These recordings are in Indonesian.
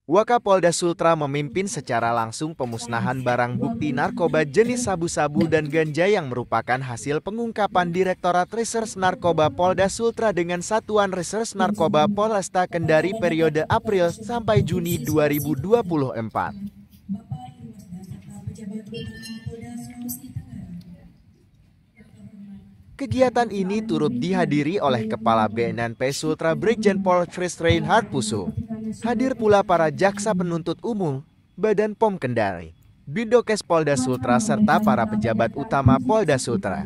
Wakapolda Sultra memimpin secara langsung pemusnahan barang bukti narkoba jenis sabu-sabu dan ganja yang merupakan hasil pengungkapan Direktorat Reserse Narkoba Polda Sultra dengan Satuan Reserse Narkoba Polresta Kendari periode April sampai Juni 2024. Kegiatan ini turut dihadiri oleh Kepala BNNP Sultra Brigjen Pol Chris Reinhard Pusu. Hadir pula para jaksa penuntut umum, Badan POM Kendari, Bidokes Polda Sultra serta para pejabat utama Polda Sultra.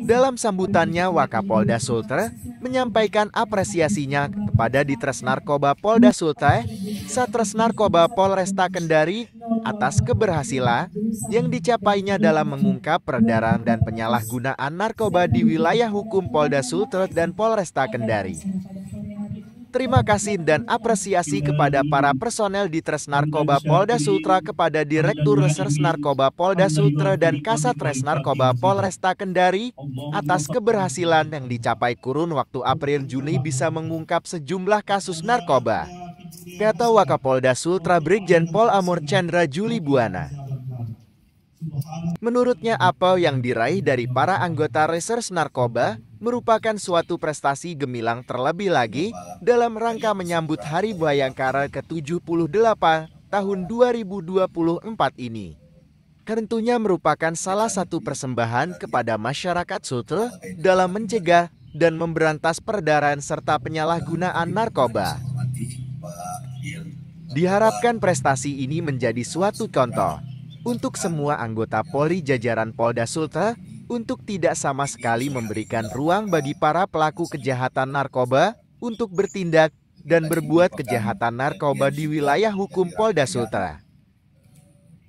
Dalam sambutannya, Wakapolda Sultra menyampaikan apresiasinya kepada Ditres Narkoba Polda Sultra, Satres Narkoba Polresta Kendari atas keberhasilan yang dicapainya dalam mengungkap peredaran dan penyalahgunaan narkoba di wilayah hukum Polda Sultra dan Polresta Kendari. Terima kasih dan apresiasi kepada para personel Ditres Narkoba Polda Sultra, kepada Direktur Reserse Narkoba Polda Sultra dan Kasatres Narkoba Polresta Kendari atas keberhasilan yang dicapai kurun waktu April-Juni bisa mengungkap sejumlah kasus narkoba, kata Wakapolda Sultra Brigjen Pol Amur Chandra Juli Buana. Menurutnya, apa yang diraih dari para anggota Reserse Narkoba merupakan suatu prestasi gemilang, terlebih lagi dalam rangka menyambut Hari Bayangkara ke-78 tahun 2024 ini. Tentunya merupakan salah satu persembahan kepada masyarakat Sultra dalam mencegah dan memberantas peredaran serta penyalahgunaan narkoba. Diharapkan prestasi ini menjadi suatu contoh untuk semua anggota Polri jajaran Polda Sultra untuk tidak sama sekali memberikan ruang bagi para pelaku kejahatan narkoba untuk bertindak dan berbuat kejahatan narkoba di wilayah hukum Polda Sultra.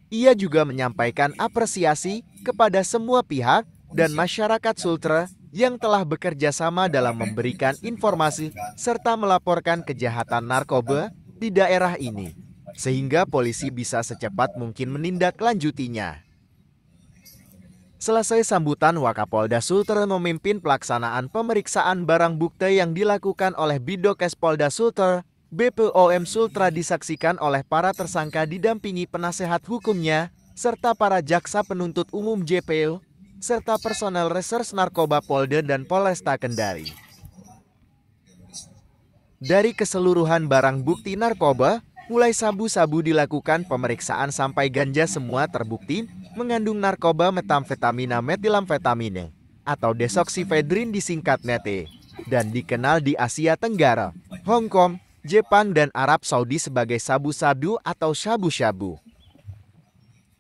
Ia juga menyampaikan apresiasi kepada semua pihak dan masyarakat Sultra yang telah bekerja sama dalam memberikan informasi serta melaporkan kejahatan narkoba di daerah ini, sehingga polisi bisa secepat mungkin menindaklanjutinya. Selesai sambutan, Wakapolda Sultra memimpin pelaksanaan pemeriksaan barang bukti yang dilakukan oleh Bidokes Polda Sultra. BPOM Sultra disaksikan oleh para tersangka didampingi penasehat hukumnya, serta para jaksa penuntut umum JPO, serta personel Reserse Narkoba Polda dan Polresta Kendari. Dari keseluruhan barang bukti narkoba, mulai sabu-sabu dilakukan pemeriksaan sampai ganja, semua terbukti mengandung narkoba metamfetamina metilamfetamine atau desoksifedrin disingkat NET, dan dikenal di Asia Tenggara, Hong Kong, Jepang, dan Arab Saudi sebagai sabu-sabu atau syabu-syabu.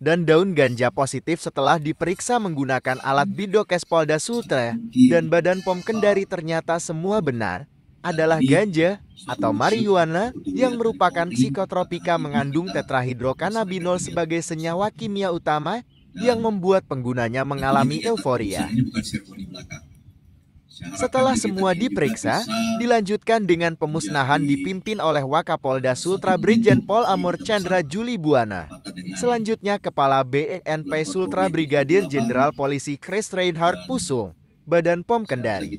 Dan daun ganja positif setelah diperiksa menggunakan alat Bidokes Polda Sultra dan Badan POM Kendari, ternyata semua benar adalah ganja atau marijuana yang merupakan psikotropika mengandung tetrahidrokanabinol sebagai senyawa kimia utama yang membuat penggunanya mengalami euforia. Setelah semua diperiksa, dilanjutkan dengan pemusnahan dipimpin oleh Wakapolda Sultra Brigjen Pol Amur Chandra Juli Buana. Selanjutnya, Kepala BNNP Sultra Brigadir Jenderal Polisi Chris Reinhard Pusu, Badan POM Kendari,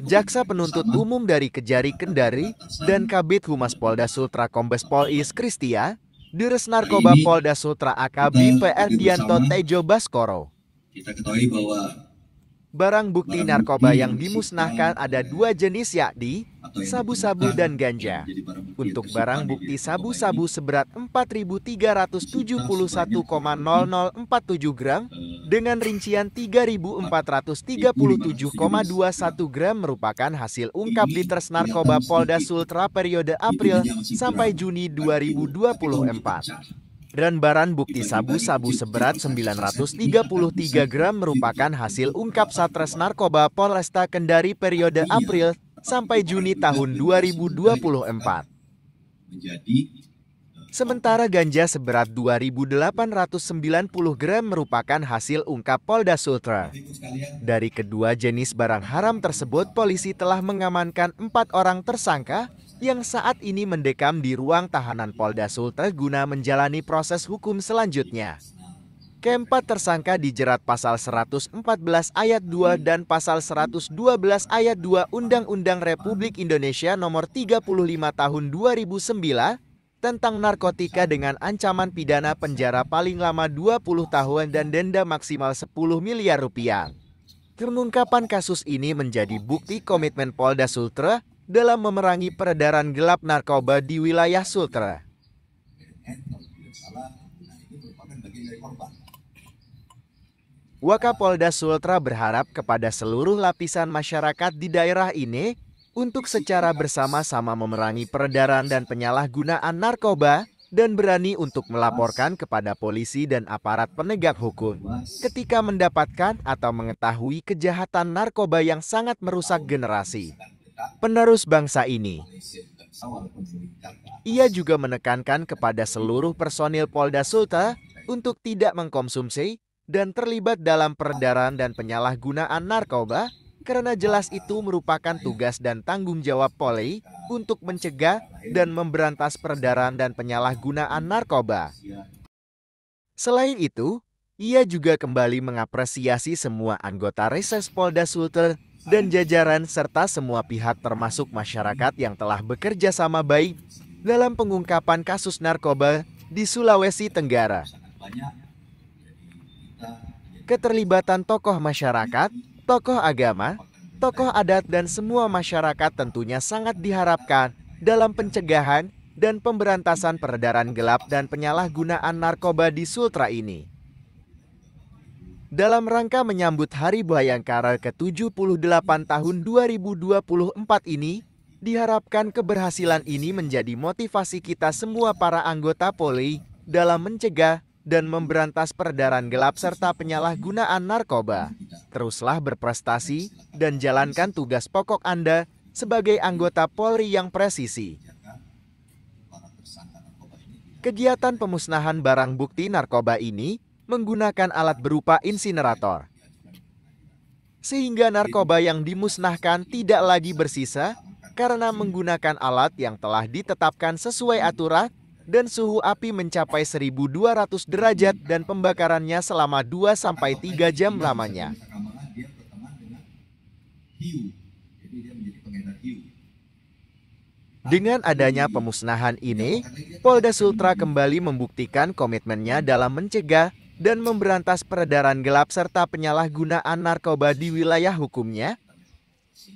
Jaksa Penuntut Umum dari Kejari Kendari, dan Kabid Humas Polda Sultra Kombes Pol Is Kristia, Dires Narkoba Polda Sultra AKBP Erdianto Tejo Baskoro. Kita ketahui bahwa barang bukti narkoba yang dimusnahkan ada dua jenis, yakni sabu-sabu dan ganja. Untuk barang bukti sabu-sabu seberat 4.371,0047 gram dengan rincian 3.437,21 gram merupakan hasil ungkap Ditres Narkoba Polda Sultra periode April sampai Juni 2024. Dan barang bukti sabu-sabu seberat 933 gram merupakan hasil ungkap Satres Narkoba Polresta Kendari periode April sampai Juni tahun 2024. Sementara ganja seberat 2.890 gram merupakan hasil ungkap Polda Sultra. Dari kedua jenis barang haram tersebut, polisi telah mengamankan 4 orang tersangka yang saat ini mendekam di ruang tahanan Polda Sultra guna menjalani proses hukum selanjutnya. Keempat tersangka dijerat pasal 114 ayat 2 dan pasal 112 ayat 2 Undang-Undang Republik Indonesia Nomor 35 Tahun 2009 tentang narkotika dengan ancaman pidana penjara paling lama 20 tahun dan denda maksimal 10 miliar rupiah. Terungkapan kasus ini menjadi bukti komitmen Polda Sultra dalam memerangi peredaran gelap narkoba di wilayah Sultra. Wakapolda Sultra berharap kepada seluruh lapisan masyarakat di daerah ini untuk secara bersama-sama memerangi peredaran dan penyalahgunaan narkoba dan berani untuk melaporkan kepada polisi dan aparat penegak hukum ketika mendapatkan atau mengetahui kejahatan narkoba yang sangat merusak generasi penerus bangsa ini. Ia juga menekankan kepada seluruh personil Polda Sultra untuk tidak mengkonsumsi dan terlibat dalam peredaran dan penyalahgunaan narkoba, karena jelas itu merupakan tugas dan tanggung jawab Polri untuk mencegah dan memberantas peredaran dan penyalahgunaan narkoba. Selain itu, ia juga kembali mengapresiasi semua anggota Reses Polda Sultra dan jajaran serta semua pihak termasuk masyarakat yang telah bekerja sama baik dalam pengungkapan kasus narkoba di Sulawesi Tenggara. Keterlibatan tokoh masyarakat, tokoh agama, tokoh adat dan semua masyarakat tentunya sangat diharapkan dalam pencegahan dan pemberantasan peredaran gelap dan penyalahgunaan narkoba di Sultra ini. Dalam rangka menyambut Hari Bayangkara ke-78 tahun 2024 ini, diharapkan keberhasilan ini menjadi motivasi kita semua para anggota Polri dalam mencegah dan memberantas peredaran gelap serta penyalahgunaan narkoba. Teruslah berprestasi dan jalankan tugas pokok Anda sebagai anggota Polri yang presisi. Kegiatan pemusnahan barang bukti narkoba ini menggunakan alat berupa insinerator, sehingga narkoba yang dimusnahkan tidak lagi bersisa karena menggunakan alat yang telah ditetapkan sesuai aturan dan suhu api mencapai 1200 derajat dan pembakarannya selama 2-3 jam lamanya. Dengan adanya pemusnahan ini, Polda Sultra kembali membuktikan komitmennya dalam mencegah dan memberantas peredaran gelap serta penyalahgunaan narkoba di wilayah hukumnya,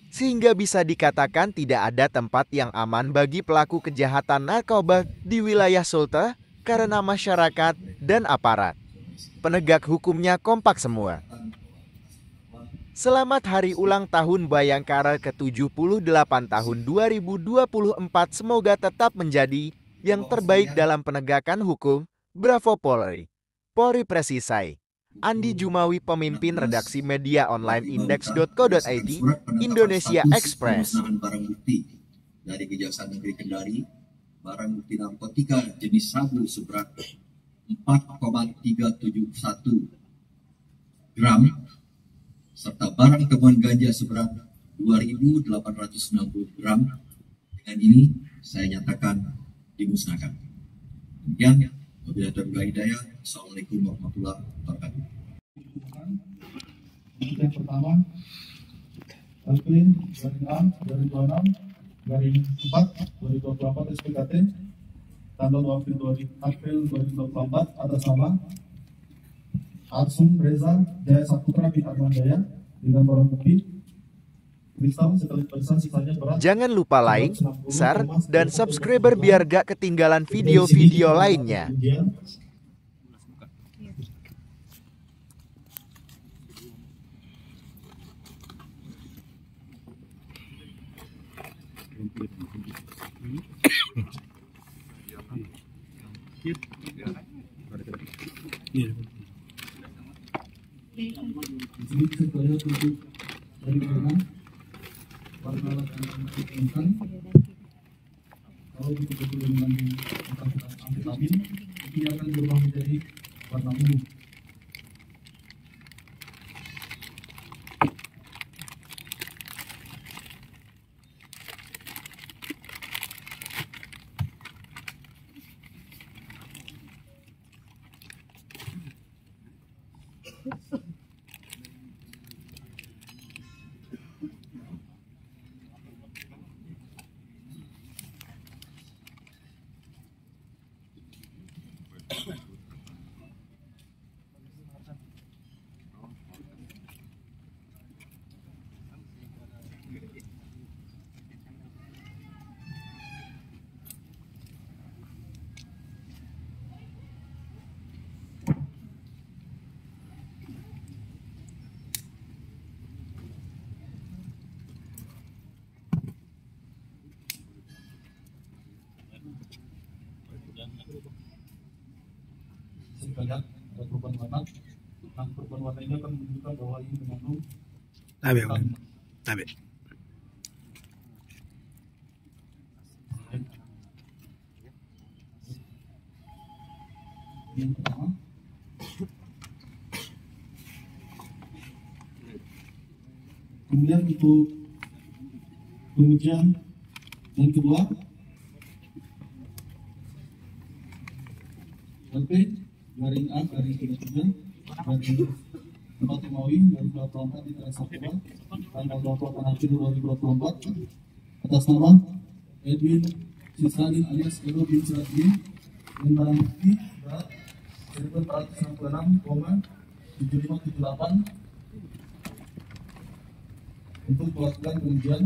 sehingga bisa dikatakan tidak ada tempat yang aman bagi pelaku kejahatan narkoba di wilayah Sultra karena masyarakat dan aparat penegak hukumnya kompak semua. Selamat Hari Ulang Tahun Bayangkara ke-78 tahun 2024, semoga tetap menjadi yang terbaik dalam penegakan hukum. Bravo Polri. Polri Presisai. Andi Jumawi, pemimpin redaksi media online index.co.id, Indonesia Express. Barang bukti dari Kejaksaan Negeri Kendari, barang bukti narkotika jenis sabu seberat 4,371 gram, serta barang temuan ganja seberat 2.860 gram. Dengan ini saya nyatakan dimusnahkan. Demikian. Wabillahi hidayah. Assalamualaikum warahmatullahi wabarakatuh. Yang pertama, LP garing 26 garing 4 2024 SPKT tanggal 20 April 2024 atas nama Arsum Reza Jaya Saputra bin Arman Jaya dengan barang bukti kristal sekali besar sisanya berat. Jangan lupa like, share, dan subscriber biar gak ketinggalan video-video lainnya. Ini setelah untuk dari mana warna akan kalau betul-betul dengan amfetamin ini akan berubah menjadi warna ungu. Kita lihat ada perubahan warna. Nah, perubahan warna ini akan menunjukkan bahwa ini mengandung Tabe, vitamin. tabe. Yang pertama, kemudian untuk pengujian yang kedua, LP garing A garing 33 garing 4 Maui garing 24 di Transakura tanggal 28 April 2024 atas nama Edwin Sisranin alias Edo bin Siratin dan barang bukti berat 1466,7578 untuk melakukan pengujian.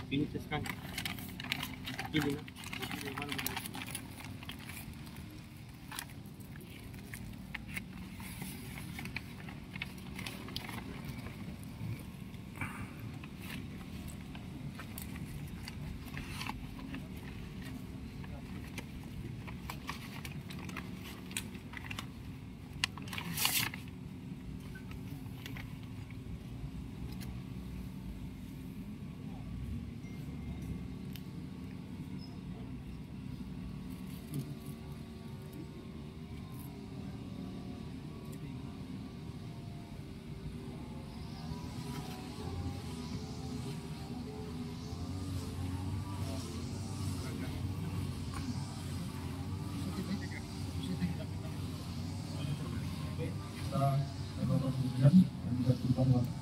Ini sekarang. Ini. Kita melakukan pengujian dan juga perubahan warna.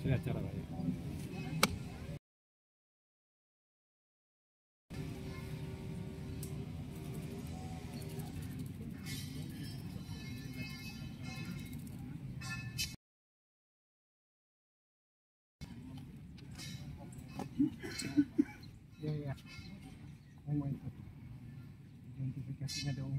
Sudah acara lah ya. Ya. Oh, itu. Identifikasinya dong.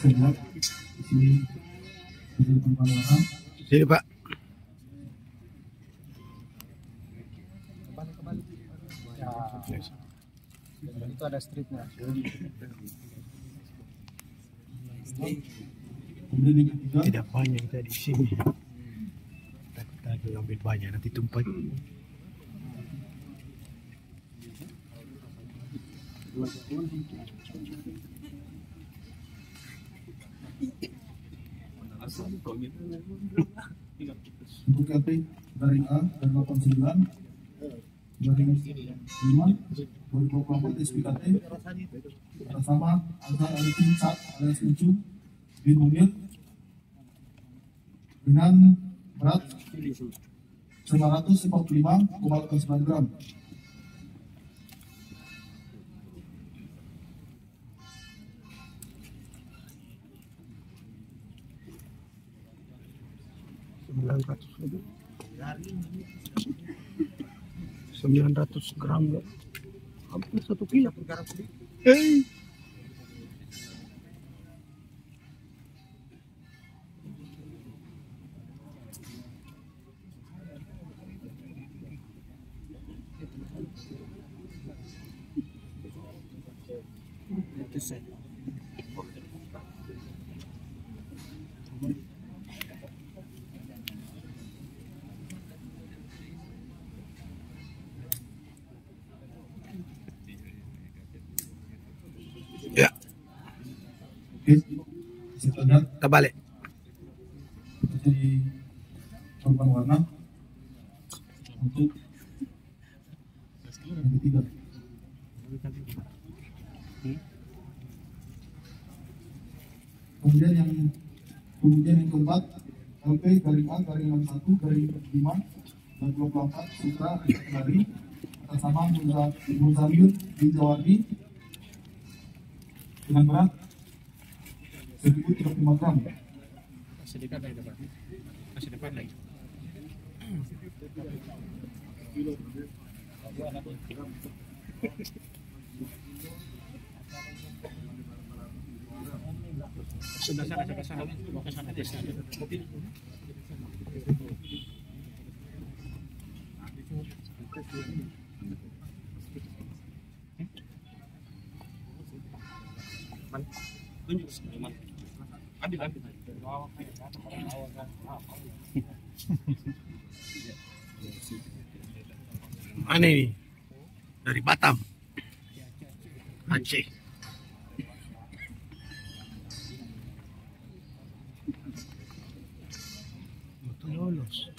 Kita lihat di sini hasil perubahan warna. Sini, Pak. Ya. Itu ada streetnya. Kemudian yang ketiga, Tidak banyak kita di sini. Takut lagi ambil banyak nanti tumpah. untuk LP garing A dan 89 garing 5 2024 SPKT atas nama Azhar Arifin Sat alias Uncu bin Munir dengan berat 945,9 gram. Sembilan ratus gram, hampir 1 kilo. Hey. Ya, Oke, kita lihat kita balik. jadi korban warna untuk yang ketiga. Kemudian yang keempat LP garing A garing 61 garing 5 dan 24 Sutra dari atas nama Muzamil bin Jawardi dengan berat 1035 gram. Masih dekat lagi depan. Masih depan lagi. Sebelah sana, sebelah sana. Mau ke sana, ke sana. Tunjuk mana? Ambil. Mana ini? Dari Batam, Aceh. Betul lolos.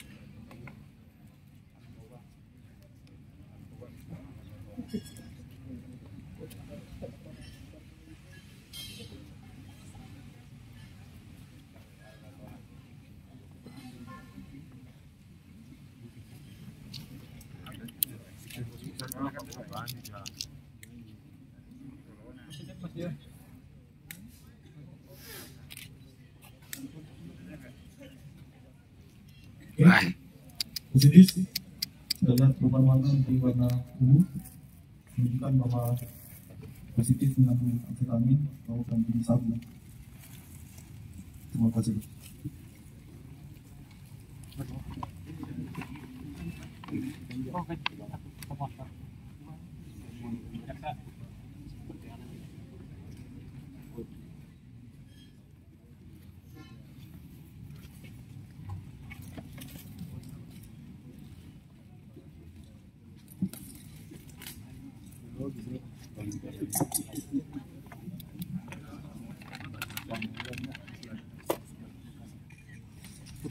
Positif adalah perubahan warna menjadi warna ungu menunjukkan bahwa positif mengandung amfetamin maupun jenis sabu. Terima kasih.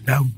Down.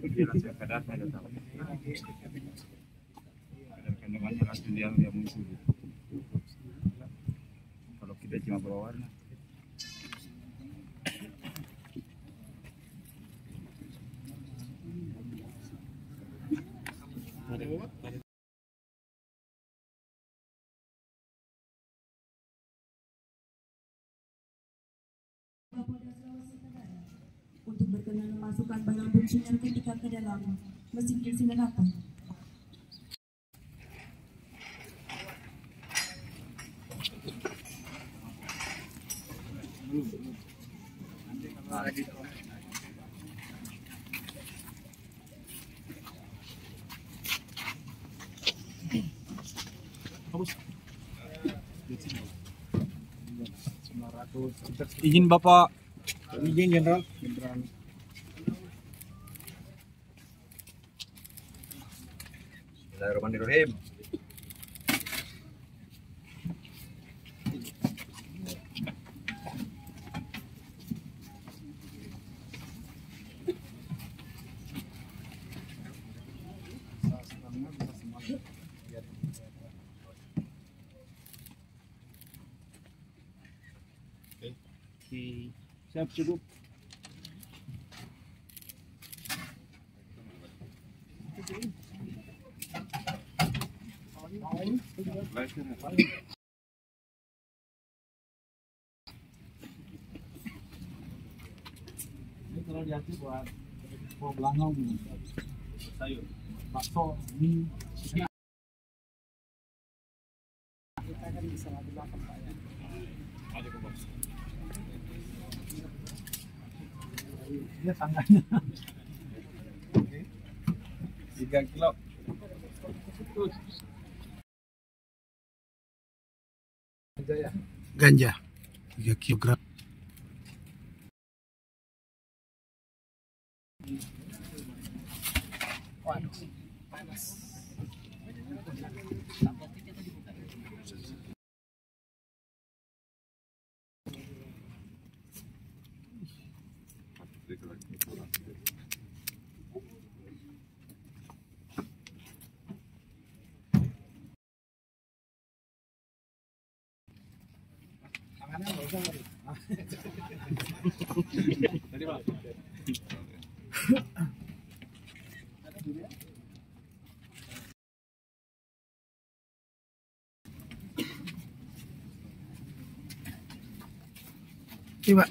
kadar-kadar kandungannya racun yang muncul. Kalau kita cuma bawa warna. Kapolda Sulawesi Tenggara untuk berkenan memasukkan barang bukti narkotika ke dalam mesin insinerator. Izin Bapak. Izin Jenderal. Bismillahirrahmanirrahim. Siap cukup. Ini kalau diatur buat belangau sayur, bakso, mie. Kita kan bisa di belakang Pak ya. Ada kok. Dia tangannya. 3 kilo. Ganja 3 kilogram. Tadi Pak. Ini Pak.